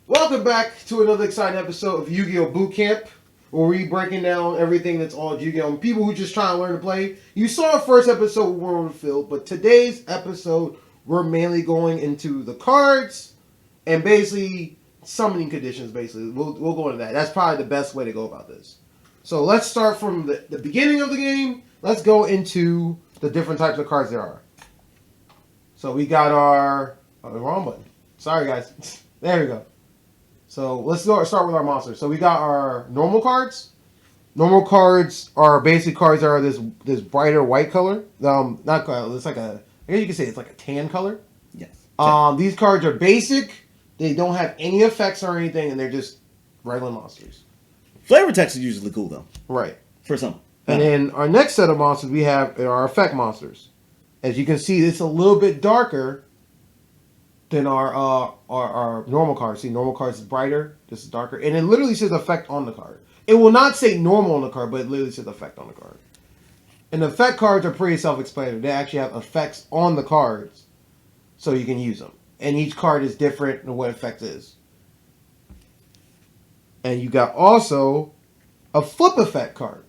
Welcome back to another exciting episode of Yu-Gi-Oh! Boot Camp, where we breaking down everything that's all Yu-Gi-Oh! And people who just trying to learn to play. You saw our first episode with World Field, but today's episode we're mainly going into the cards and basically summoning conditions. Basically, we'll go into that. That's probably the best way to go about this. So let's start from the beginning of the game. Let's go into the different types of cards there are. So we got our wrong button. Sorry guys. There we go. So let's start with our monsters. So we got our normal cards. Normal cards are basic cards that are this brighter white color. Not color. It's like I guess you could say it's like a tan color. Yes. These cards are basic. They don't have any effects or anything, and they're just regular monsters. Flavor text is usually cool though. Right. For some. And then our next set of monsters we have are our effect monsters. As you can see, it's a little bit darker than our normal cards. See, normal cards is brighter. This is darker. And it literally says effect on the card. It will not say normal on the card, but it literally says effect on the card. And effect cards are pretty self-explanatory. They actually have effects on the cards, so you can use them. And each card is different in what effect is. And you got also a flip effect card.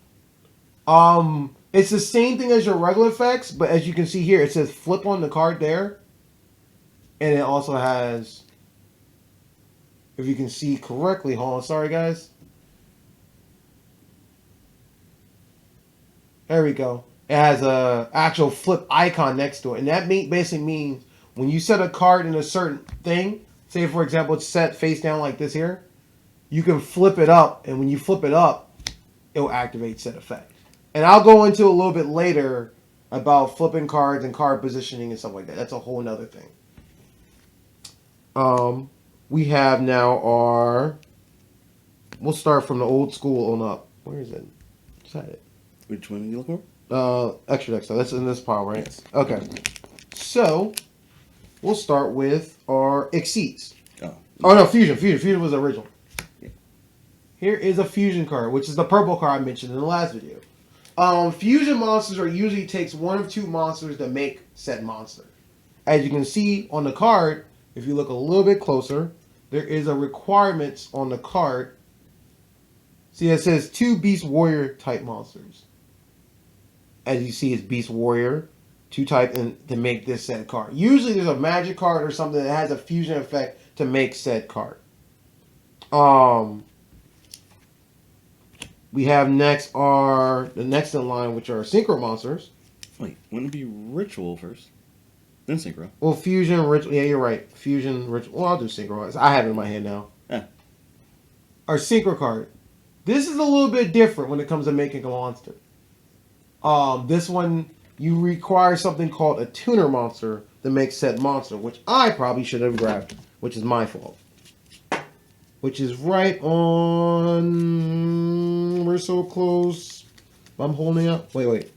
It's the same thing as your regular effects, but as you can see here, it says flip on the card there. And it also has, if you can see correctly, hold on, sorry guys. There we go. It has a actual flip icon next to it. And that basically means when you set a card in a certain thing, say for example it's set face down like this here, you can flip it up, and when you flip it up, it will activate said effect. And I'll go into a little bit later about flipping cards and card positioning and stuff like that. That's a whole nother thing. We have now our, we'll start from the old school on up. Where is it? Is that it? Which one are you looking for? Extra deck stuff. That's in this pile, right? Yes. Okay. So, we'll start with our Exceeds. Oh no, Fusion. Fusion was the original. Yeah. Here is a Fusion card, which is the purple card I mentioned in the last video. Fusion monsters are usually takes one of two monsters to make said monster. As you can see on the card, if you look a little bit closer, there is a requirements on the card. See, it says 2 Beast Warrior type monsters. As you see, it's Beast Warrior, 2 type, and to make this said card. Usually there's a magic card or something that has a fusion effect to make said card. We have the next in line, which are Synchro Monsters. Wait, wouldn't it be Ritual first? Then Synchro. Well, Fusion, Ritual. Yeah, you're right. Fusion, Ritual. Well, I'll do Synchro. I have it in my hand now. Yeah. Our Synchro card. This is a little bit different when it comes to making a monster. This one, you require something called a tuner monster to make said monster, which I probably should have grabbed, which is my fault. Which is right on... We're so close. I'm holding up. Wait.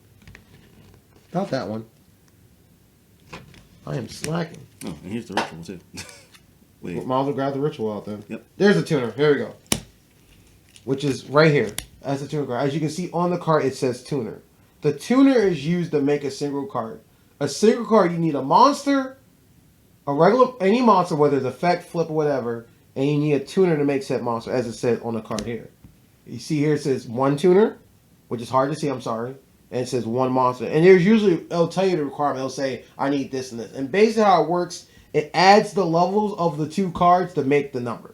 Not that one. I am slacking. Oh, and here's the Ritual too. Wait. Might as well grab the Ritual out then. Yep. There's the tuner. Here we go. Which is right here. That's the tuner card. As you can see on the card, it says tuner. The tuner is used to make a single card. A single card, you need a monster, any monster, whether it's effect, flip, or whatever, and you need a tuner to make said monster, as it says on the card here. You see here it says 1 tuner, which is hard to see, I'm sorry. And it says 1 monster. And there's usually, it'll tell you the requirement. It'll say, I need this and this. And basically how it works, it adds the levels of the 2 cards to make the number.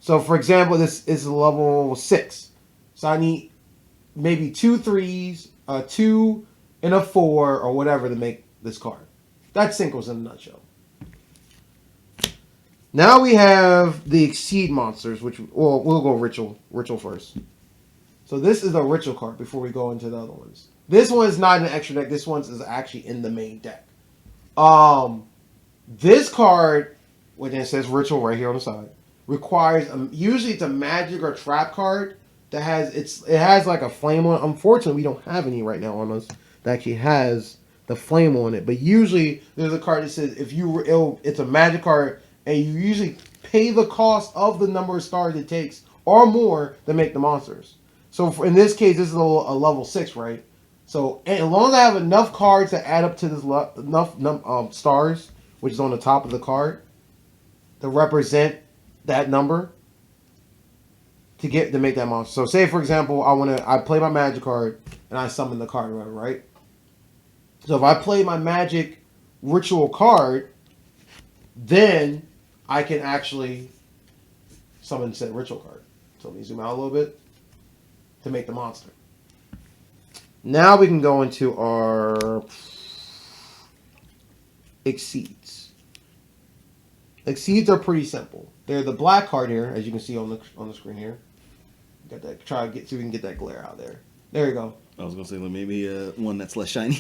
So for example, this is level 6. So I need maybe 2 3s, a 2, and a 4, or whatever to make this card. That's Synchros in a nutshell. Now we have the Exceed monsters, which we'll go Ritual first. So this is a Ritual card before we go into the other ones. This one is not in the extra deck. This one is actually in the main deck. This card, which it says Ritual right here on the side, requires usually it's a magic or trap card that has like a flame on it. Unfortunately, we don't have any right now on us that actually has the flame on it. But usually there's a card that says it's a magic card, and you usually pay the cost of the number of stars it takes or more to make the monsters. So in this case, this is a level 6, right? So as long as I have enough cards to add up to this enough stars, which is on the top of the card, to represent that number to make that monster. So say for example, I play my magic card and I summon the card, right? So if I play my magic ritual card, then I can actually summon said ritual card. So let me zoom out a little bit to make the monster. Now we can go into our exceeds. Exceeds are pretty simple. They're the black card here, as you can see on the screen here. Got that. Try to see if we can get that glare out there. There you go. I was gonna say maybe one that's less shiny.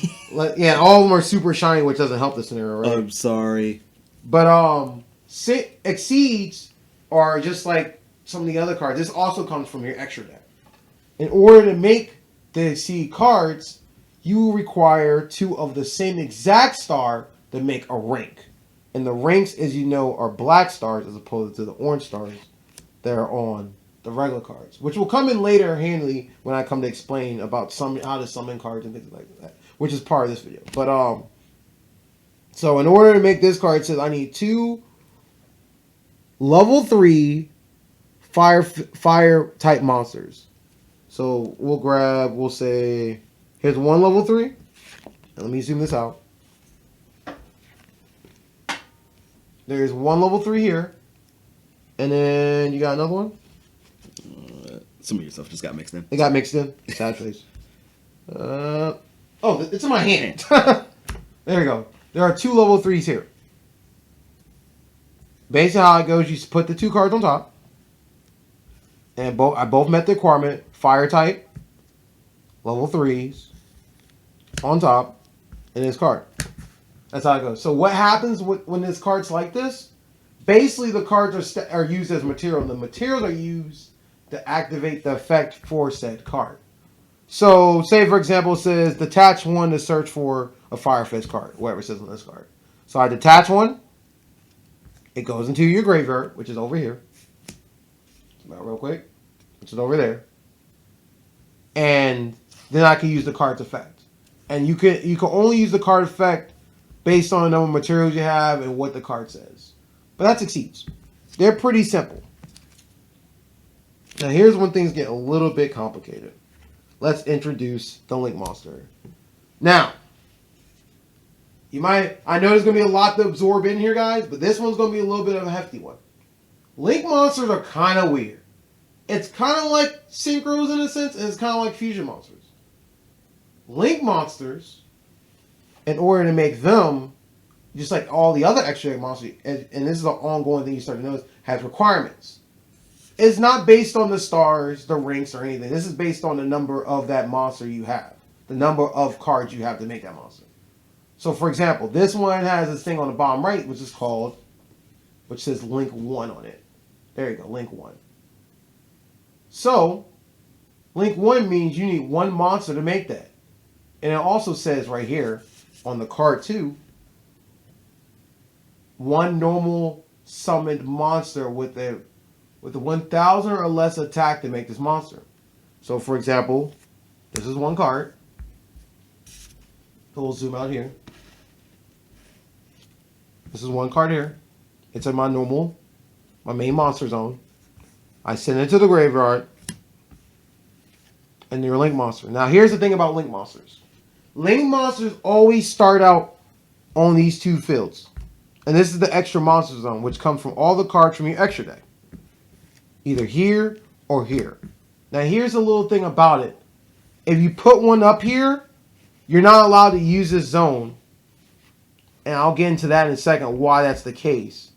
Yeah, all of them are super shiny, which doesn't help the scenario, right? I'm sorry. But exceeds are just like some of the other cards. This also comes from your extra deck. In order to make the exceed cards, you require 2 of the same exact star to make a rank. And the ranks, as you know, are black stars as opposed to the orange stars that are on the regular cards, which will come in later handily when I come to explain about how to summon cards and things like that, which is part of this video. But so in order to make this card, it says I need 2 level 3 fire type monsters. So we'll say, here's 1 level 3. And let me zoom this out. There's 1 level 3 here. And then you got another one? Some of your stuff just got mixed in. It got mixed in. Sad face. Oh, it's in my hand. There you go. There are 2 level 3s here. Basically how it goes, you put the 2 cards on top. And I both met the requirement. Fire type. Level 3s. On top. And this card. That's how it goes. So what happens when this card's like this? Basically the cards are used as material. And the materials are used to activate the effect for said card. So, say for example, it says detach 1 to search for a Fire Fist card, whatever it says on this card. So I detach 1. It goes into your graveyard, which is over here. About real quick, which is over there. And then I can use the card's effect. And you can only use the card effect based on the number of materials you have and what the card says. But that's exceeds. They're pretty simple. Now here's when things get a little bit complicated. Let's introduce the Link Monster. Now, I know there's going to be a lot to absorb in here, guys, but this one's going to be a little bit of a hefty one. Link Monsters are kind of weird. It's kind of like Synchros in a sense, and it's kind of like Fusion Monsters. Link Monsters, in order to make them, just like all the other extra monsters, and this is an ongoing thing you start to notice, has requirements. It's not based on the stars, the ranks, or anything. This is based on the number of that monster you have. The number of cards you have to make that monster. So, for example, this one has this thing on the bottom right, which says Link 1 on it. There you go, Link 1. So, Link 1 means you need 1 monster to make that. And it also says right here, on the card too, 1 normal summoned monster with the 1,000 or less attack to make this monster. So, for example, this is 1 card. We'll zoom out here. This is 1 card here. It's in my main monster zone. I send it to the graveyard. And your Link Monster. Now, here's the thing about Link Monsters. Link Monsters always start out on these 2 fields. And this is the extra monster zone, which comes from all the cards from your extra deck. Either here or here. Now here's a little thing about it. If you put 1 up here, you're not allowed to use this zone. And I'll get into that in a second, why that's the case.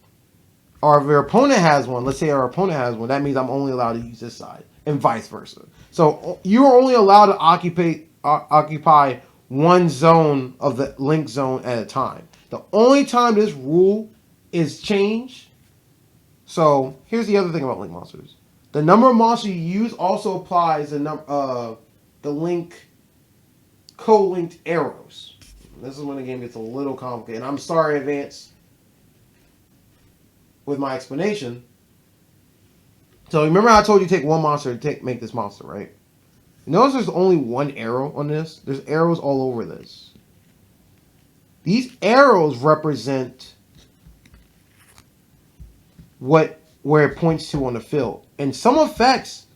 Or if your opponent has 1, let's say our opponent has 1, that means I'm only allowed to use this side. And vice versa. So you're only allowed to occupy 1 zone of the Link zone at a time. The only time this rule is changed. So here's the other thing about Link Monsters. The number of monsters you use also applies the Link co-linked arrows. This is when the game gets a little complicated. And I'm sorry in advance with my explanation. So remember how I told you take 1 monster to make this monster, right? Notice there's only one arrow on this. There's arrows all over this. These arrows represent where it points to on the field. And some effects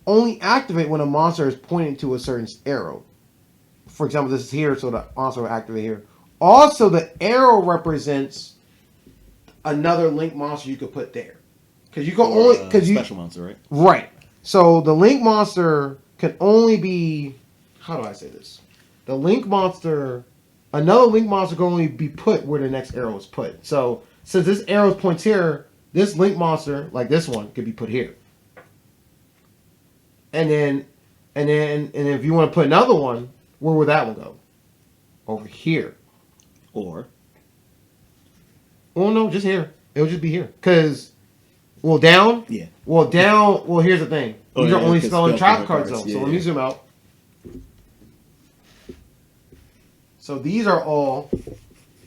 only activate when a monster is pointing to a certain arrow. For example, this is here, so the monster will activate here. Also, the arrow represents another link monster you could put there. Because you can only special monster, right? Right. So the link monster can only be, how do I say this? The link monster, another link monster can only be put where the next arrow is put. So since this arrow points here, this link monster, like this one, could be put here. And then if you want to put another one, where would that one go? Over here. Or? Well, no, just here. It'll just be here. Because, well, down? Yeah. Well, down, well, here's the thing. These are only spell and trap cards, though. Yeah, so let me zoom out. So these are all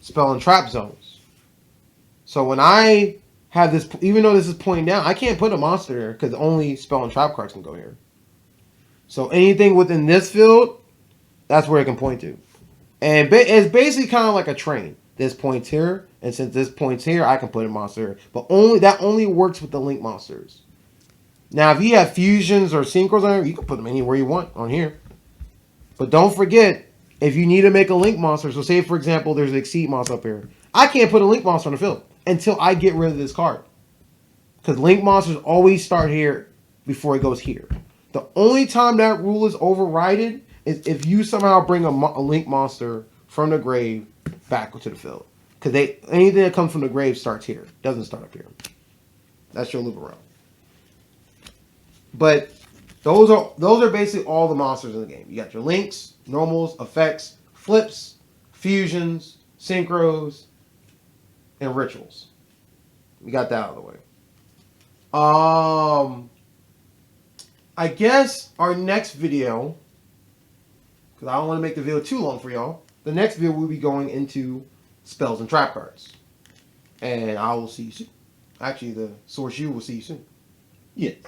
spell and trap zones. So when I have this, even though this is pointing down, I can't put a monster there because only spell and trap cards can go here. So anything within this field, that's where it can point to. And it's basically kind of like a train. This points here, and since this points here, I can put a monster. But that only works with the link monsters. Now, if you have fusions or synchros on here, you can put them anywhere you want on here. But don't forget, if you need to make a link monster, so say, for example, there's an Exceed monster up here. I can't put a link monster on the field until I get rid of this card. Because link monsters always start here before it goes here. The only time that rule is overridden is if you somehow bring a link monster from the grave back to the field. Because anything that comes from the grave starts here. Doesn't start up here. That's your loop around. But those are basically all the monsters in the game. You got your links, normals, effects, flips, fusions, synchros, and rituals. We got that out of the way. I guess our next video, because I don't want to make the video too long for y'all, the next video will be going into spells and trap cards. And I will see you soon. Actually, the SourceU will see you soon. Yes.